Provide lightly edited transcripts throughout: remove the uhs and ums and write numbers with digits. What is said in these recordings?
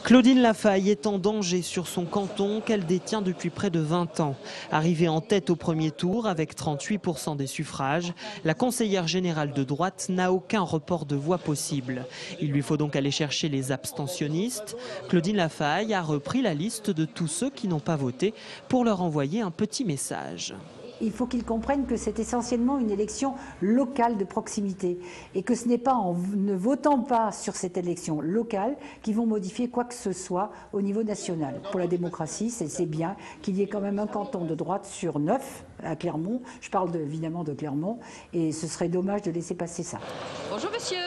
Claudine Lafaille est en danger sur son canton qu'elle détient depuis près de 20 ans. Arrivée en tête au premier tour avec 38% des suffrages, la conseillère générale de droite n'a aucun report de voix possible. Il lui faut donc aller chercher les abstentionnistes. Claudine Lafaille a repris la liste de tous ceux qui n'ont pas voté pour leur envoyer un petit message. Il faut qu'ils comprennent que c'est essentiellement une élection locale de proximité et que ce n'est pas en ne votant pas sur cette élection locale qu'ils vont modifier quoi que ce soit au niveau national. Pour la démocratie, c'est bien qu'il y ait quand même un canton de droite sur 9 à Clermont. Je parle évidemment de Clermont et ce serait dommage de laisser passer ça. Bonjour monsieur.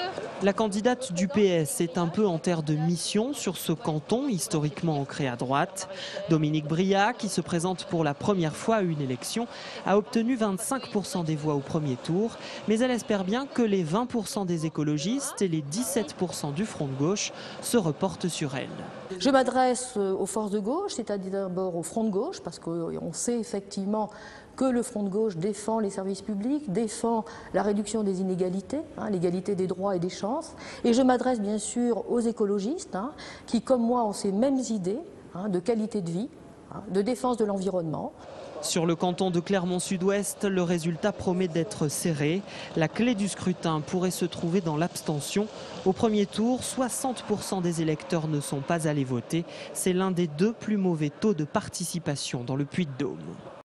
La candidate du PS est un peu en terre de mission sur ce canton historiquement ancré à droite. Dominique Briat, qui se présente pour la première fois à une élection, a obtenu 25% des voix au premier tour, mais elle espère bien que les 20% des écologistes et les 17% du Front de gauche se reportent sur elle. Je m'adresse aux forces de gauche, c'est-à-dire d'abord au Front de gauche, parce qu'on sait effectivement que le Front de gauche défend les services publics, défend la réduction des inégalités, l'égalité des droits et des chances. Et je m'adresse bien sûr aux écologistes, qui comme moi ont ces mêmes idées de qualité de vie, de défense de l'environnement. Sur le canton de Clermont-Sud-Ouest, le résultat promet d'être serré. La clé du scrutin pourrait se trouver dans l'abstention. Au premier tour, 60% des électeurs ne sont pas allés voter. C'est l'un des 2 plus mauvais taux de participation dans le Puy-de-Dôme.